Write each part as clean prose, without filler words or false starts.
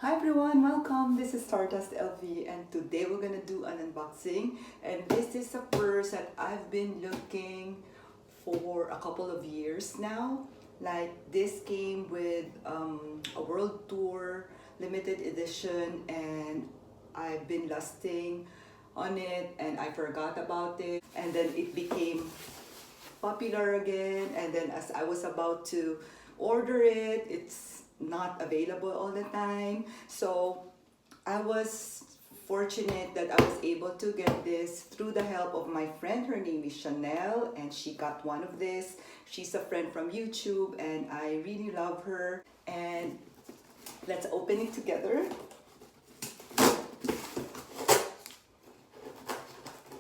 Hi everyone, welcome. This is Stardust LV and today we're gonna do an unboxing, and this is a purse that I've been looking for a couple of years now. Like this came with a world tour limited edition, and I've been lusting on it and I forgot about it, and then it became popular again, and then as I was about to order it, it's not available all the time. So I was fortunate that I was able to get this through the help of my friend. Her name is Chanel and she got one of this. She's a friend from YouTube and I really love her. And let's open it together.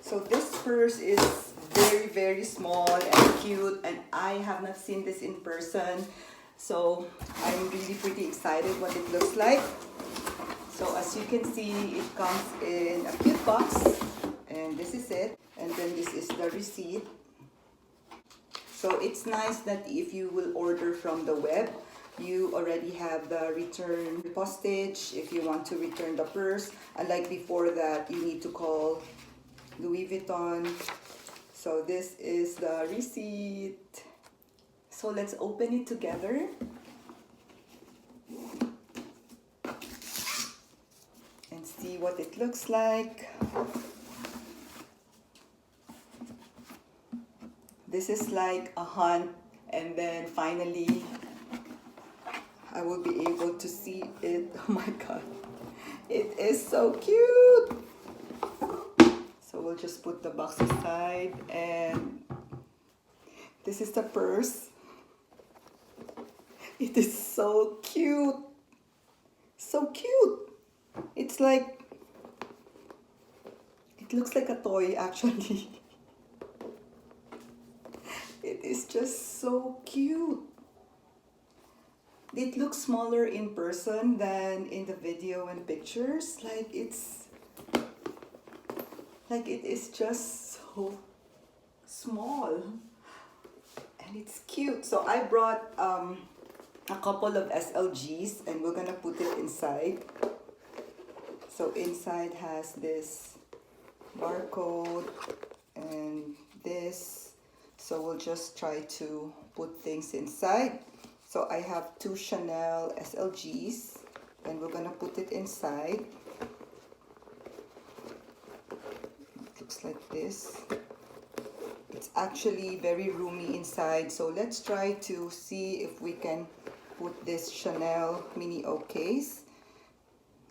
So this purse is very small and cute, and I have not seen this in person, so I'm really pretty excited what it looks like. So as you can see, it comes in a cute box, and this is it, and then this is the receipt. So it's nice that if you will order from the web, you already have the return postage if you want to return the purse. Unlike before that, you need to call Louis Vuitton. So this is the receipt. So let's open it together. And see what it looks like. This is like a hunt, and then finally I will be able to see it. Oh my god, it is so cute. So we'll just put the box aside, and this is the purse. It is so cute. So cute. It's like, it looks like a toy actually. It is just so cute. It looks smaller in person than in the video and pictures. It is just so small and it's cute. So I brought a couple of SLGs and we're gonna put it inside. So inside has this barcode and this. So we'll just try to put things inside. So I have two Chanel SLGs and we're gonna put it inside. Looks like this. It's actually very roomy inside, so let's try to see if we can put this Chanel mini O case.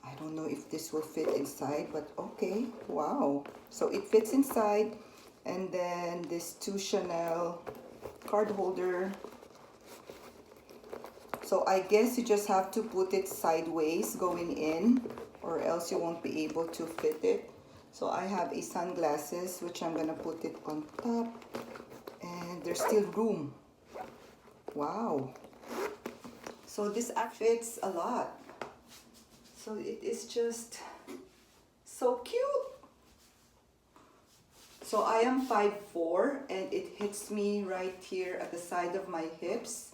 I don't know if this will fit inside, but okay. Wow, so it fits inside. And then this two Chanel card holder. So I guess you just have to put it sideways going in, or else you won't be able to fit it. So I have a sunglasses, which I'm gonna put it on top, and there's still room. Wow. So this actually fits a lot. So it is just so cute. So I am 5'4", and it hits me right here at the side of my hips.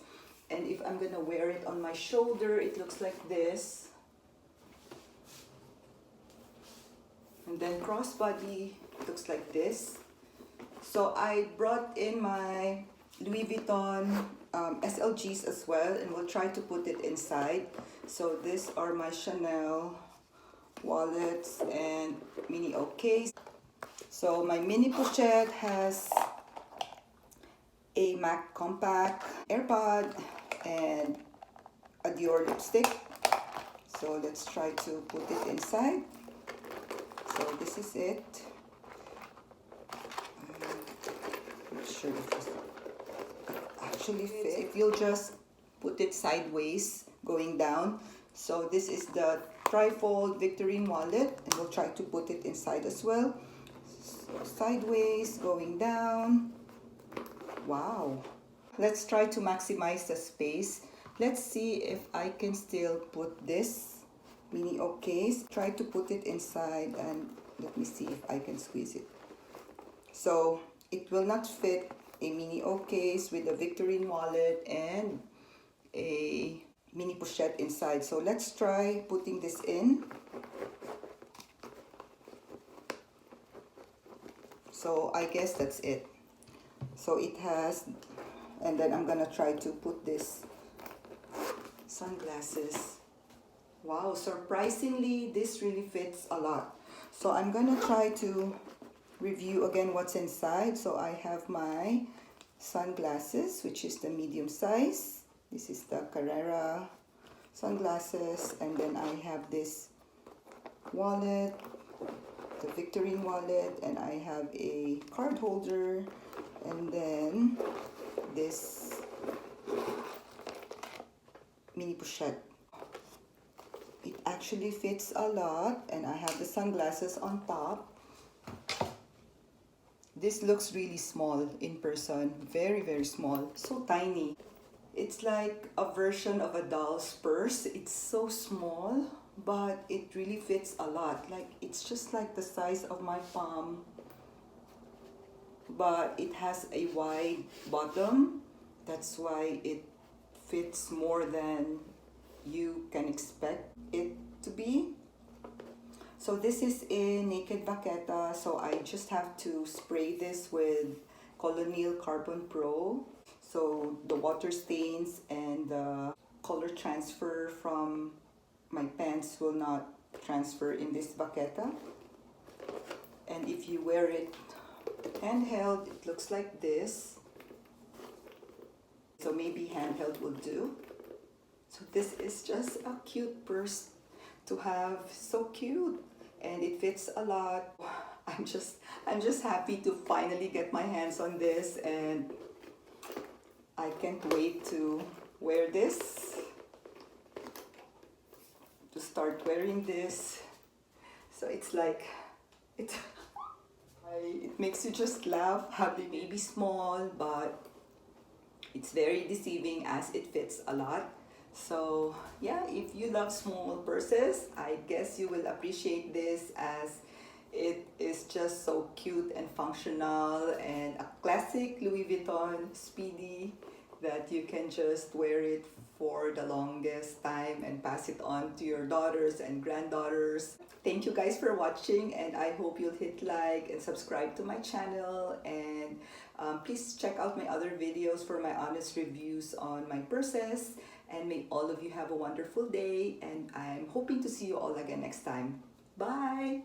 And if I'm gonna wear it on my shoulder, it looks like this. And then crossbody looks like this. So I brought in my Louis Vuitton SLGs as well, and we'll try to put it inside. So these are my Chanel wallets and mini O case. So my mini pochette has a MAC compact, AirPod, and a Dior lipstick. So let's try to put it inside. So this is it. I'm not sure if this actually fits. If you'll just put it sideways going down. So this is the trifold Victorine wallet, and we'll try to put it inside as well. So sideways going down. Wow. Let's try to maximize the space. Let's see if I can still put this mini O case. Try to put it inside, and let me see if I can squeeze it. So it will not fit a mini O case with a Victorine wallet and a mini pochette inside. So let's try putting this in. So I guess that's it. So it has, and then I'm gonna try to put this sunglasses. Wow, surprisingly, this really fits a lot. So I'm gonna try to review again what's inside. So I have my sunglasses, which is the medium size. This is the Carrera sunglasses, and then I have this wallet, the Victorine wallet, and I have a card holder, and then this mini pochette. It actually fits a lot, and I have the sunglasses on top. This looks really small in person, very, very small, so tiny. It's like a version of a doll's purse. It's so small, but it really fits a lot. Like, it's just like the size of my palm, but it has a wide bottom. That's why it fits more than you can expect it to be. So this is a naked vaqueta, so I just have to spray this with Colonial Carbon Pro, so the water stains and the color transfer from my pants will not transfer in this vaqueta. And if you wear it handheld, it looks like this. So maybe handheld will do. So this is just a cute purse to have, so cute, and it fits a lot. I'm just happy to finally get my hands on this, and I can't wait to wear this, to start wearing this. So it's like, it makes you just laugh. They may be small, but it's very deceiving as it fits a lot. So yeah, if you love small purses, I guess you will appreciate this, as it is just so cute and functional, and a classic Louis Vuitton Speedy that you can just wear it for the longest time and pass it on to your daughters and granddaughters. Thank you guys for watching, and I hope you'll hit like and subscribe to my channel, and please check out my other videos for my honest reviews on my purses. And may all of you have a wonderful day, and I'm hoping to see you all again next time. Bye!